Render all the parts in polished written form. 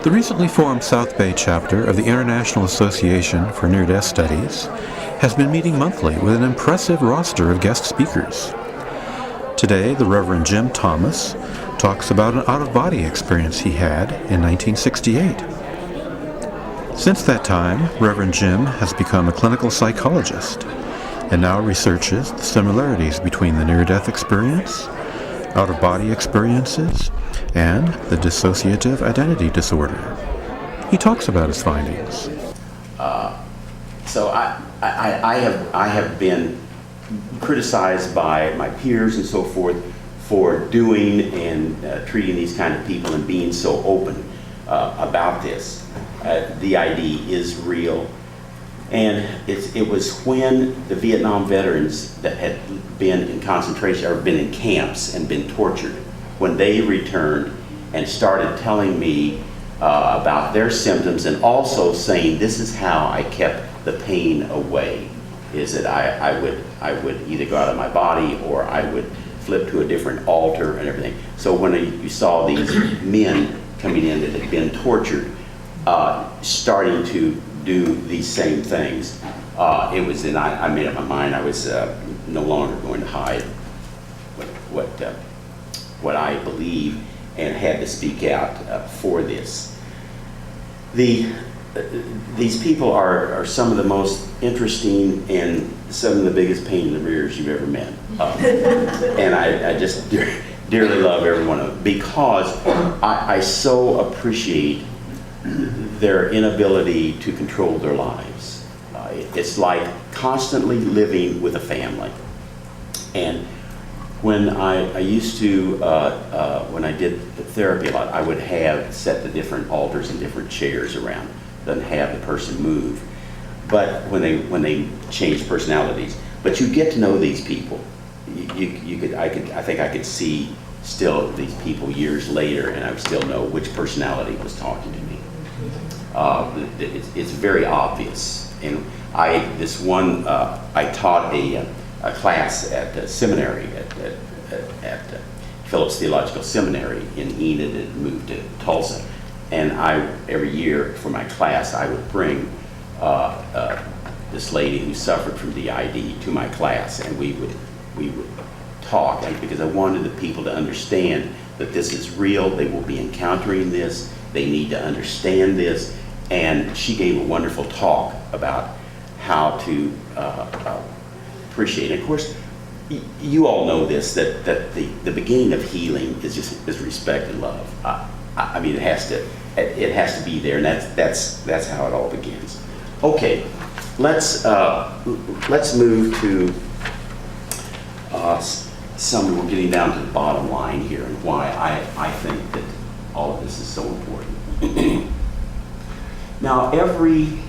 The recently formed South Bay chapter of the International Association for Near-Death Studies has been meeting monthly with an impressive roster of guest speakers. Today, the Reverend Jim Thomas talks about an out-of-body experience he had in 1968. Since that time, Reverend Jim has become a clinical psychologist and now researches the similarities between the near-death experience, out-of-body experiences, and the dissociative identity disorder. He talks about his findings. So I have been criticized by my peers and so forth for doing and treating these kind of people and being so open about this. D.I.D is real, and it was when the Vietnam veterans that had been in concentration or been in camps and been tortured, when they returned and started telling me about their symptoms and also saying this is how I kept the pain away, is that I would either go out of my body or I would flip to a different altar and everything. So when you saw these men coming in that had been tortured, starting to do these same things, it was then I made up my mind I was no longer going to hide what I believe and had to speak out for this. These people are some of the most interesting and some of the biggest pain in the rears you've ever met. And I just dearly love every one of them because I so appreciate their inability to control their lives. It's like constantly living with a family. And when I used to, when I did therapy a lot, I would set the different altars and different chairs around, then have the person move. But when they change personalities, but you get to know these people. I think I could see still these people years later, and I would still know which personality was talking to me. It's very obvious. And I taught a class at the seminary at Phillips Theological Seminary in Enid and moved to Tulsa. And every year for my class, I would bring this lady who suffered from D.I.D to my class, and we would talk, because I wanted the people to understand that this is real. They will be encountering this. They need to understand this. And she gave a wonderful talk about how to appreciate it. Of course, you all know this, that the beginning of healing is respect and love. I mean, it has to be there, and that's how it all begins. Okay, let's move to we're getting down to the bottom line here and why I think that all of this is so important. Now, every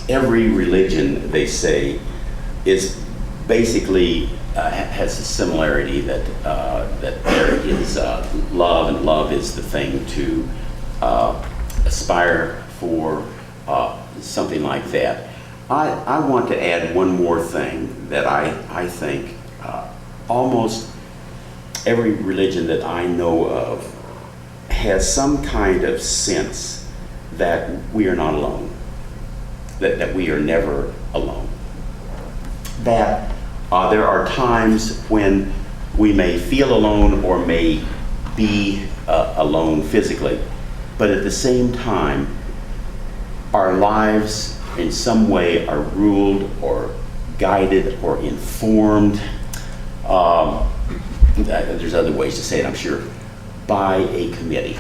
religion, they say, is basically has a similarity that there is love, and love is the thing to aspire for, something like that. I want to add one more thing that I think almost every religion that I know of has some kind of sense that we are not alone, that we are never alone. That there are times when we may feel alone or may be alone physically, but at the same time, our lives in some way are ruled or guided or informed, there's other ways to say it, I'm sure, by a committee.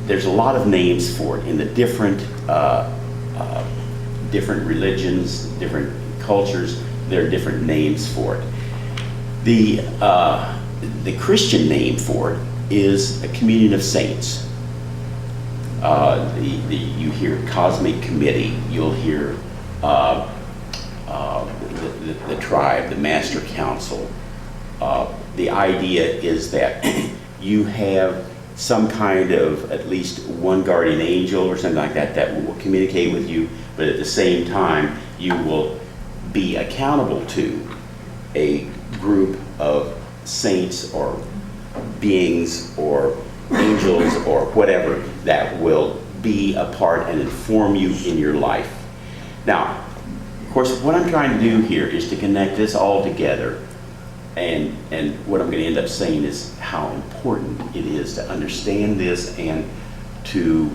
There's a lot of names for it in the different religions, different cultures. There are different names for it. The Christian name for it is a communion of saints. You hear cosmic committee. You'll hear the tribe, the master council. The idea is that you have some kind of at least one guardian angel or something like that will communicate with you, but at the same time you will be accountable to a group of saints or beings or angels or whatever that will be a part and inform you in your life. Now, of course, what I'm trying to do here is to connect this all together, and what I'm going to end up saying is how important it is to understand this and to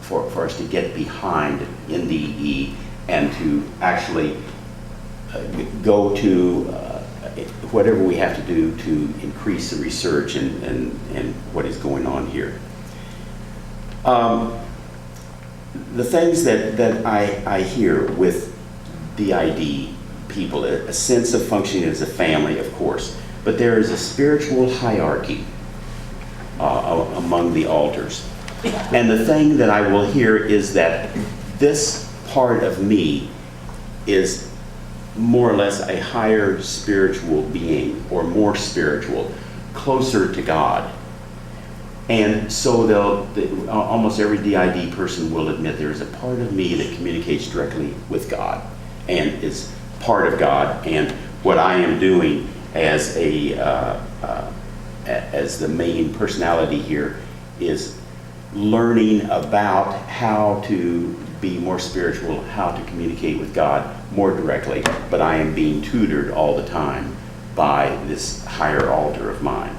for us to get behind N.D.E. and to actually go to whatever we have to do to increase the research and what is going on here. The things that I hear with D.I.D. people, a sense of functioning as a family, of course, but there is a spiritual hierarchy among the altars. And the thing that I will hear is that this part of me is more or less a higher spiritual being, or more spiritual, closer to God. And so almost every D.I.D. person will admit there is a part of me that communicates directly with God and is part of God. And what I am doing as as the main personality here is learning about how to be more spiritual, how to communicate with God more directly. But I am being tutored all the time by this higher altar of mine.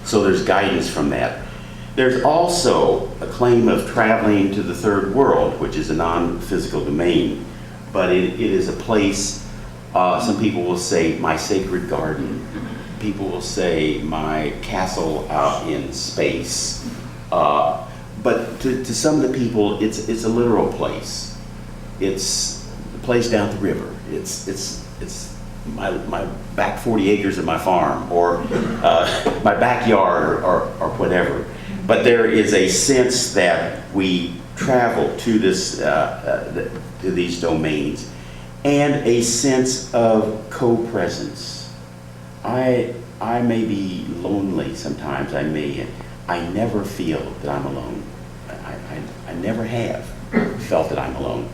So there's guidance from that. There's also a claim of traveling to the third world, which is a non-physical domain, but it is a place, some people will say, my sacred garden. People will say, my castle out in space. But to some of the people, it's a literal place. It's the place down the river. It's my back 40 acres of my farm, or my backyard, or whatever. But there is a sense that we travel to this to these domains, and a sense of co-presence. I may be lonely sometimes. I never feel that I'm alone. I never have felt that I'm alone.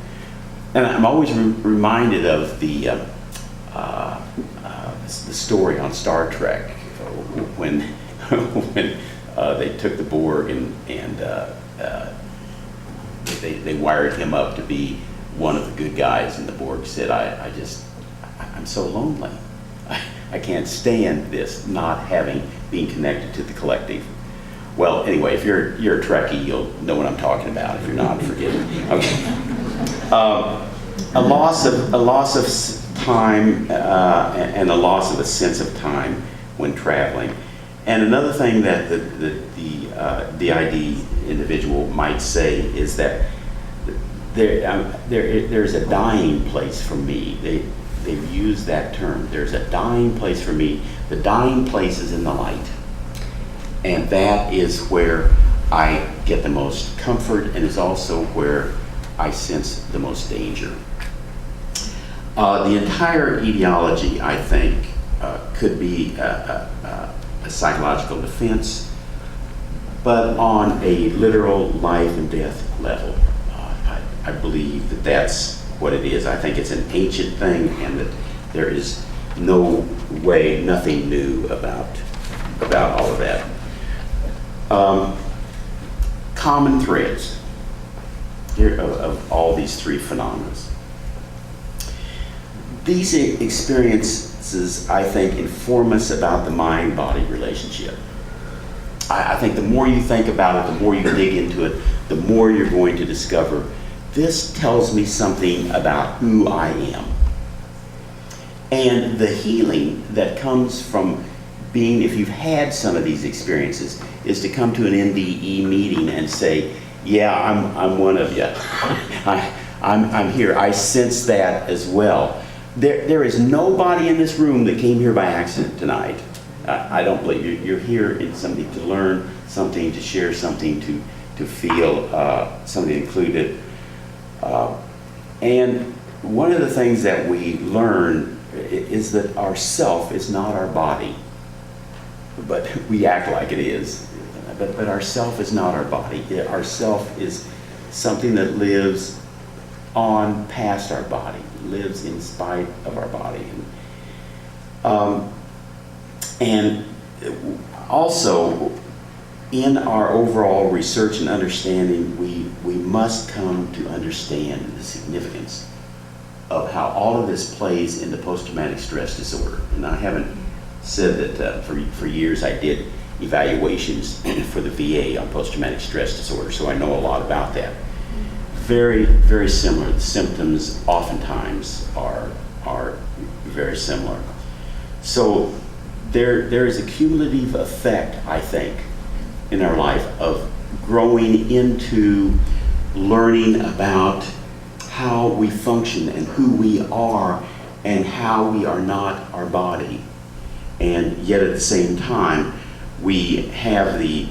And I'm always reminded of the story on Star Trek when they took the Borg and they wired him up to be one of the good guys, and the Borg said, I'm so lonely. I can't stand this, not being connected to the collective. Well, anyway, if you're a Trekkie, you'll know what I'm talking about. If you're not, forget it. Okay. A loss of time and a loss of a sense of time when traveling. And another thing that the D.I.D. individual might say is that there's a dying place for me. They've used that term. There's a dying place for me. The dying place is in the light. And that is where I get the most comfort, and is also where I sense the most danger. The entire etiology, I think, could be a psychological defense, but on a literal life and death level. I believe that that's what it is. I think it's an ancient thing, and that there is no way, nothing new about all of that. Common threads here of all these three phenomena. These experiences, I think, inform us about the mind-body relationship. I think the more you think about it, the more you dig into it, the more you're going to discover, this tells me something about who I am. And the healing that comes from being, if you've had some of these experiences, is to come to an N.D.E. meeting and say, yeah, I'm one of you. I'm here. I sense that as well. There is nobody in this room that came here by accident tonight. I don't believe you're here in something to learn, something to share, something to feel, something included. And one of the things that we learn is that our self is not our body, but we act like it is. But our self is not our body. Our self is something that lives on past our body, lives in spite of our body. And Also, in our overall research and understanding, we must come to understand the significance of how all of this plays into post-traumatic stress disorder. And I haven't said that for years I did evaluations for the VA on post-traumatic stress disorder, so I know a lot about that. Very, very similar. The symptoms oftentimes are very similar. So there is a cumulative effect, I think, in our life of growing into learning about how we function and who we are and how we are not our body. And yet at the same time, we have the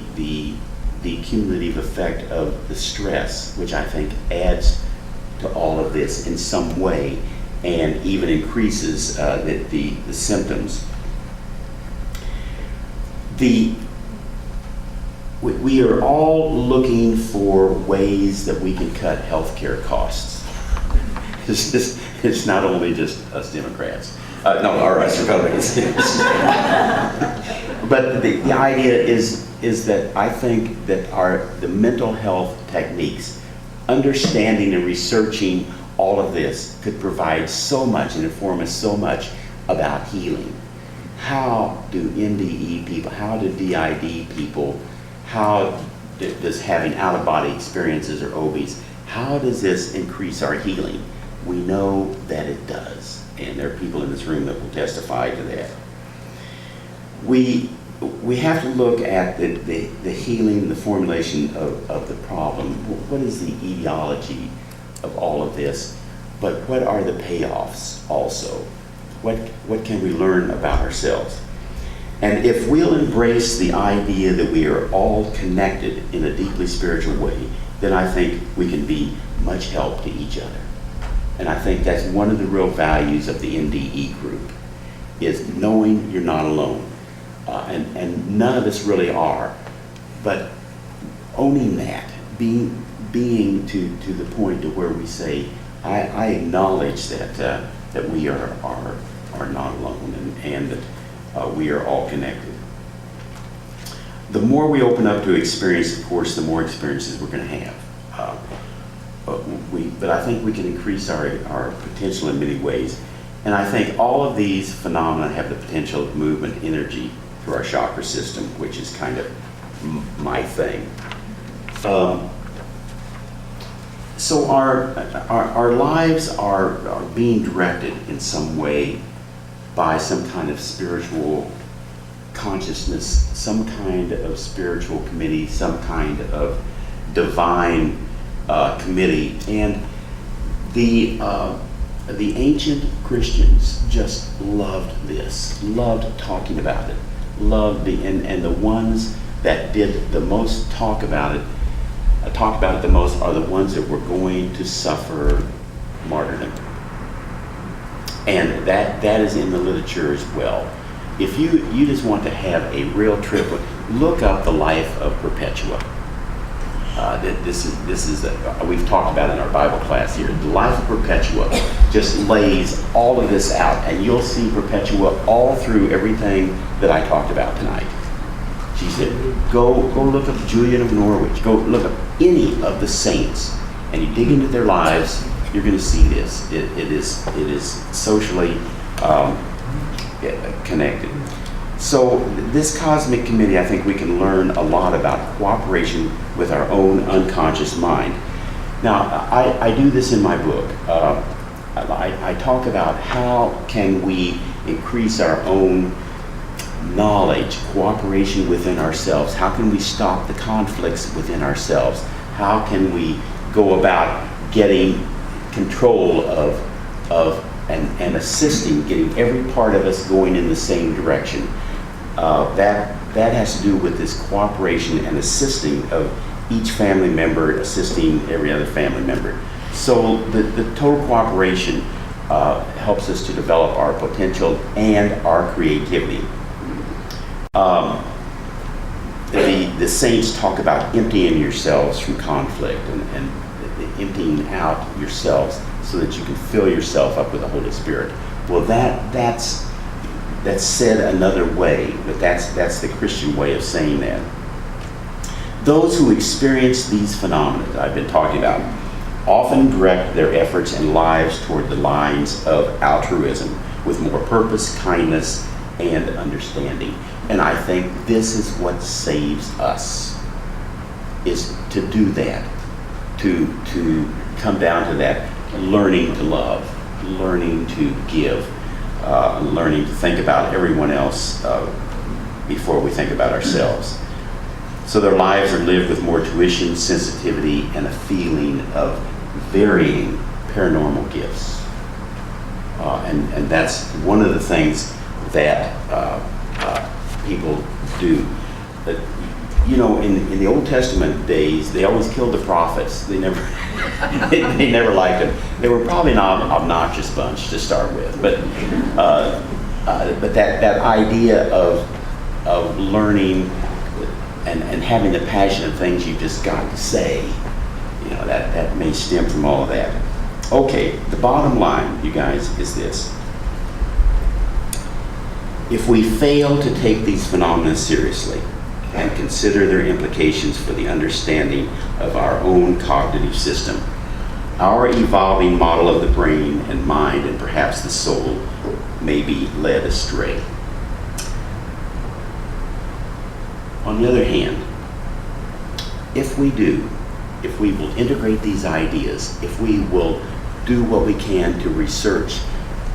cumulative effect of the stress, which I think adds to all of this in some way and even increases the symptoms. We are all looking for ways that we can cut healthcare costs. It's not only just us Democrats, or us Republicans. But the idea is that I think that the mental health techniques, understanding and researching all of this, could provide so much and inform us so much about healing. How do N.D.E people, how do D.I.D people, how does having out-of-body experiences or O.B.Es, how does this increase our healing? We know that it does, and there are people in this room that will testify to that. We have to look at the healing, the formulation of the problem. What is the etiology of all of this? But what are the payoffs also? What can we learn about ourselves? And if we'll embrace the idea that we are all connected in a deeply spiritual way, then I think we can be much help to each other. And I think that's one of the real values of the N.D.E group, is knowing you're not alone. And none of us really are, but owning that, being to the point to where we say, I acknowledge that we are not alone, and that we are all connected. The more we open up to experience, of course, the more experiences we're going to have. But I think we can increase our potential in many ways. And I think all of these phenomena have the potential of movement energy through our chakra system, which is kind of my thing. So our lives are being directed in some way by some kind of spiritual consciousness, some kind of spiritual committee, some kind of divine committee. And the ancient Christians just loved this, loved talking about it, and the ones that did the most talk about it the most are the ones that were going to suffer martyrdom. And that is in the literature as well. If you just want to have a real trip, look up the Life of Perpetua. We've talked about it in our Bible class here. The Life of Perpetua just lays all of this out, and you'll see Perpetua all through everything that I talked about tonight. She said, go look up Julian of Norwich, go look up any of the saints, and you dig into their lives, you're going to see this. It is socially connected. So this cosmic committee, I think we can learn a lot about cooperation with our own unconscious mind. Now, I do this in my book. I talk about how can we increase our own knowledge, cooperation within ourselves. How can we stop the conflicts within ourselves? How can we go about getting control of and assisting, getting every part of us going in the same direction? That has to do with this cooperation and assisting of each family member assisting every other family member. So the total cooperation helps us to develop our potential and our creativity. The saints talk about emptying yourselves from conflict and emptying out yourselves so that you can fill yourself up with the Holy Spirit. Well, that's that's said another way, but that's the Christian way of saying that. Those who experience these phenomena that I've been talking about often direct their efforts and lives toward the lines of altruism with more purpose, kindness, and understanding. And I think this is what saves us, is to do that, to come down to that, learning to love, learning to give, learning to think about everyone else before we think about ourselves. So their lives are lived with more tuition, sensitivity, and a feeling of varying paranormal gifts. And that's one of the things that people do. But, you know, in the Old Testament days, they always killed the prophets. They never, they never liked them. They were probably an obnoxious bunch to start with. But that idea of learning and having the passion of things you just got to say, you know, that may stem from all of that. Okay, the bottom line, you guys, is this. If we fail to take these phenomena seriously and consider their implications for the understanding of our own cognitive system, our evolving model of the brain and mind and perhaps the soul may be led astray. On the other hand, if we will integrate these ideas, if we will do what we can to research,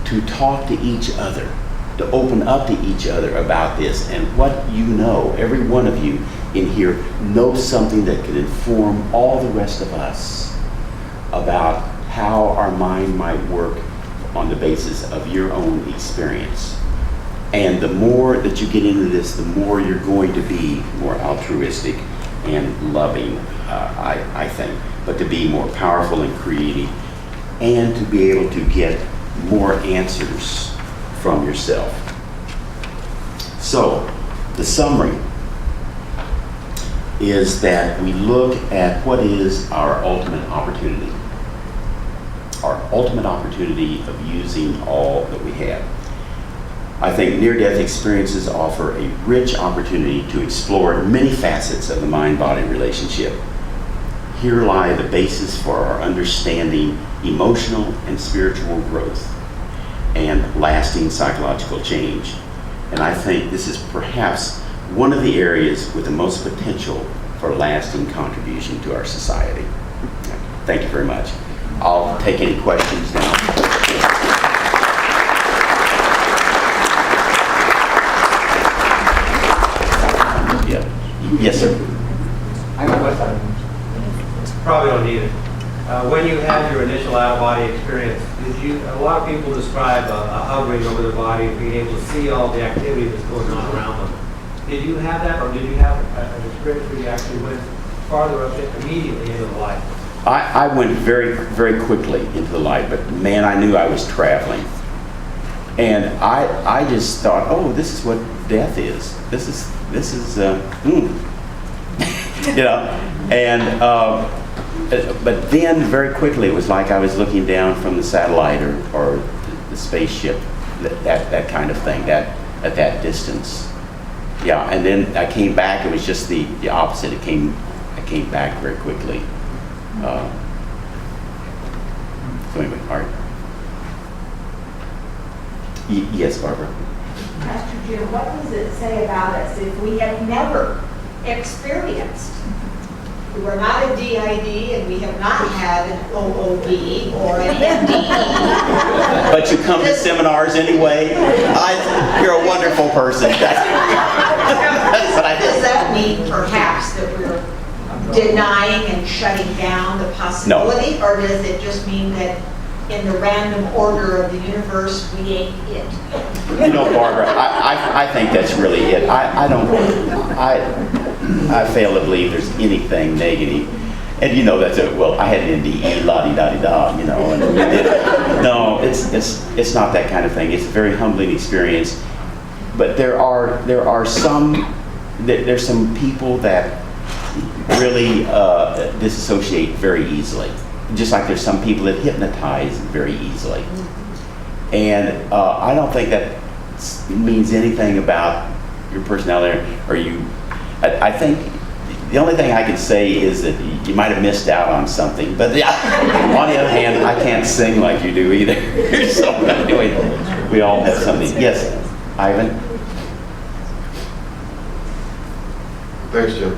to talk to each other, to open up to each other about this, and what you know, every one of you in here knows something that could inform all the rest of us about how our mind might work on the basis of your own experience. And the more that you get into this, the more you're going to be more altruistic and loving, I think, but to be more powerful and creative, and to be able to get more answers from yourself. So, the summary is that we look at what is our ultimate opportunity. Our ultimate opportunity of using all that we have. I think near-death experiences offer a rich opportunity to explore many facets of the mind-body relationship. Here lie the basis for our understanding emotional and spiritual growth and lasting psychological change. And I think this is perhaps one of the areas with the most potential for lasting contribution to our society. Thank you very much. I'll take any questions now. Yes, sir. I have a question. Probably don't need it. When you had your initial out-of-body experience, a lot of people describe a hovering over their body, being able to see all the activity that's going on around them. Did you have that, or did you have an experience where you actually went farther up immediately into the light? I went very, very quickly into the light, but man, I knew I was traveling. And I just thought, oh, this is what death is. This is you know, and but then very quickly it was like I was looking down from the satellite or the spaceship, that kind of thing, at that distance. Yeah, and then I came back. It was just the opposite. I came back very quickly. So anyway, all right. Yes, Barbara. Pastor Jim, what does it say about us if we have never experienced? We were not a D.I.D. and we have not had an O.B.E. or an N.D.E. But you come to seminars anyway. You're a wonderful person. That's what I Does that mean perhaps that we're denying and shutting down the possibility? No. Or does it just mean that in the random order of the universe, we ain't it? You know, Barbara, I think that's really it. I fail to believe there's anything negative. And you know, that's well, I had an N.D.E, la-di-da-di-da, you know. And no, it's not that kind of thing. It's a very humbling experience. But there's some people that really disassociate very easily. Just like there's some people that hypnotize very easily. And I don't think that means anything about your personality, or I think the only thing I can say is that you might have missed out on something, but on the other hand, I can't sing like you do either. So anyway, we all have something. Yes, Ivan? Thanks, Jim.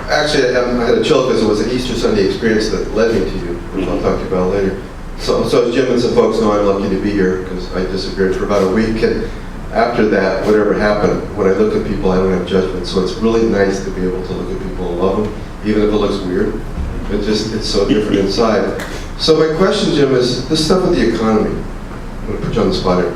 Actually, I had a chill because it was an Easter Sunday experience that led me to you, which I'll talk to you about later. So as Jim and some folks know, I'm lucky to be here because I disappeared for about a week. And after that, whatever happened, when I look at people, I don't have judgment. So it's really nice to be able to look at people and love them, even if it looks weird. It's so different inside. So my question, Jim, is this stuff with the economy. I'm going to put you on the spot here.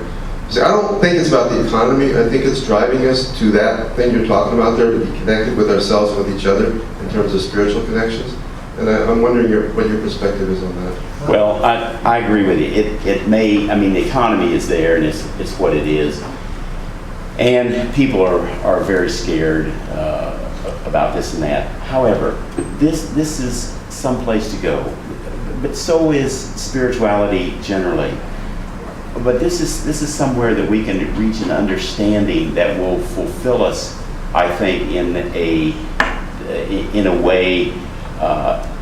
See, I don't think it's about the economy. I think it's driving us to that thing you're talking about there, to be connected with ourselves and with each other in terms of spiritual connections. And I'm wondering what your perspective is on that. Well, I agree with you. It may, I mean, the economy is there, and it's what it is. And people are very scared about this and that. However, this is some place to go. But so is spirituality generally. But this is somewhere that we can reach an understanding that will fulfill us, I think, in a way,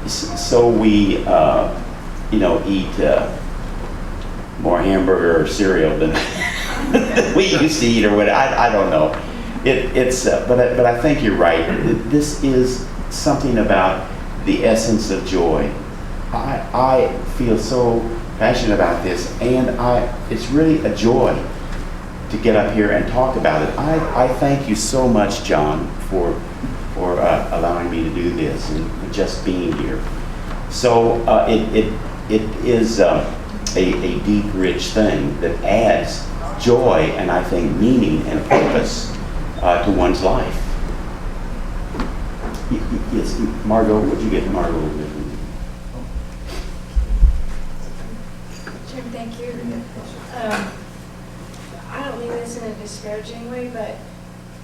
so we eat more hamburger or cereal than we used to eat, or what. I don't know. But I think you're right. This is something about the essence of joy. I feel so passionate about this, and it's really a joy to get up here and talk about it. I thank you so much, John, for allowing me to do this and just being here. So it is a deep, rich thing that adds joy and I think meaning and purpose to one's life. Yes, Margot, what'd you get, Margot? Jim, thank you. I don't mean this in a disparaging way, but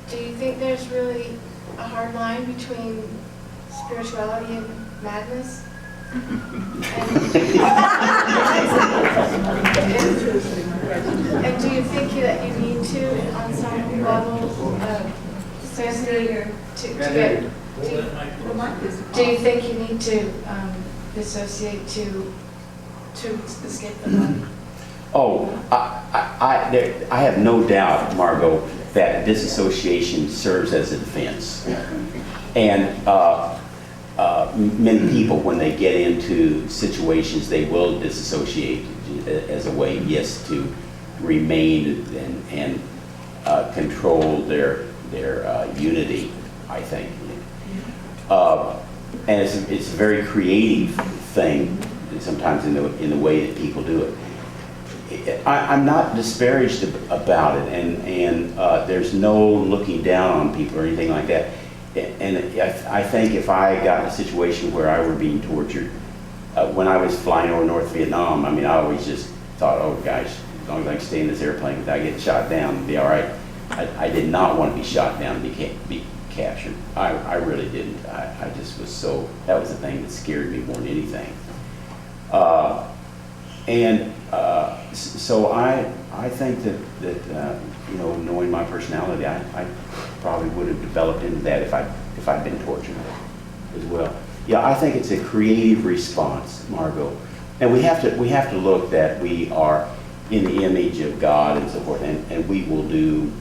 do you think there's really a hard line between spirituality and madness? And do you think that you need to, on some level, dissociate to get? Do you think you need to dissociate to escape the body? Oh, I have no doubt, Margot, that disassociation serves as a defense. And many people, when they get into situations, they will disassociate as a way, yes, to remain and control their unity, I think. And it's a very creative thing, sometimes in the way that people do it. I'm not disparaged about it, and there's no looking down on people or anything like that. And I think if I got in a situation where I were being tortured, when I was flying over North Vietnam, I mean, I always just thought, oh gosh, as long as I can stay in this airplane without getting shot down, it'll be all right. I did not want to be shot down and be captured. I really didn't. I just was so, that was the thing that scared me more than anything. So I think that knowing my personality, I probably would have developed into that if I'd been tortured as well. Yeah, I think it's a creative response, Margot, and we have to look that we are in the image of God and so forth, and we will do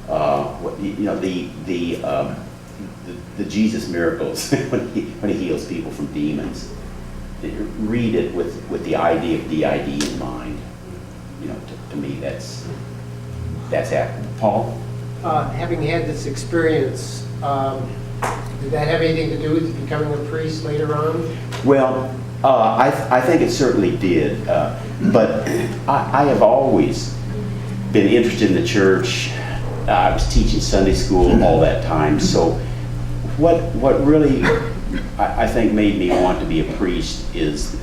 the Jesus miracles when he heals people from demons. Read it with the idea of D.I.D in mind. To me, that's happened. Paul? Having had this experience, did that have anything to do with becoming a priest later on? Well, I think it certainly did. But I have always been interested in the church. I was teaching Sunday school all that time. So what really I think made me want to be a priest is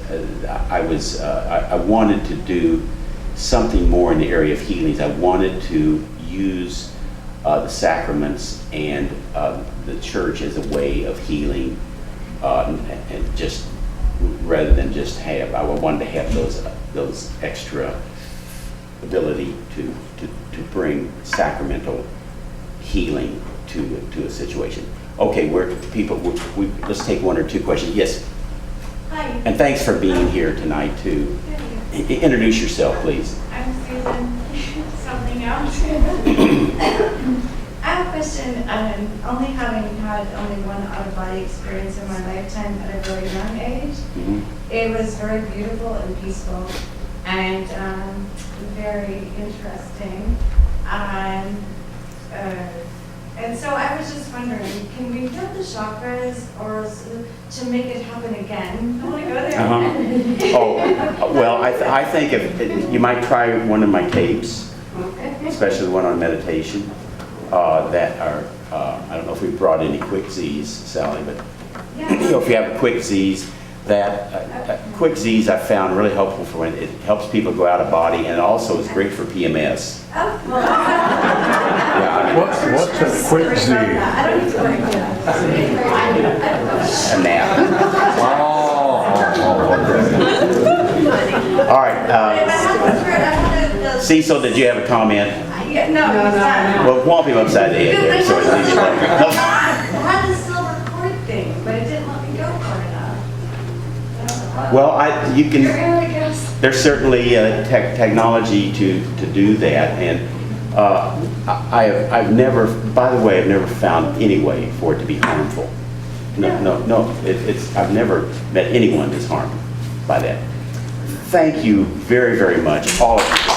I wanted to do something more in the area of healings. I wanted to use the sacraments and the church as a way of healing, and just rather than just have. I wanted to have those extra ability to bring sacramental healing to a situation. Okay, let's take one or two questions. Yes, Hi, and thanks for being here tonight too. Introduce yourself, please. I'm Susan. Something else. I have a question. Only having had only one out-of-body experience in my lifetime at a very young age, it was very beautiful and peaceful and very interesting. And so I was just wondering, can we build the chakras or to make it happen again? I want to go there. Oh, well, I think if you might try one of my tapes, especially the one on meditation, that are, I don't know if we brought any quick Z's, Sally, but if you have a quick Z's, that quick Z's I found really helpful for when it helps people go out of body, and also is great for PMS. What's a quick Z? A nap. All right. Cecil, did you have a comment? No. Well, whomp him upside the head there, so it's easy. I had the silver cord thing, but it didn't let me go far enough. Well, you can. There's certainly technology to do that, and I've never. By the way, I've never found any way for it to be harmful. No. I've never met anyone that's harmed by that. Thank you very, very much, all of you.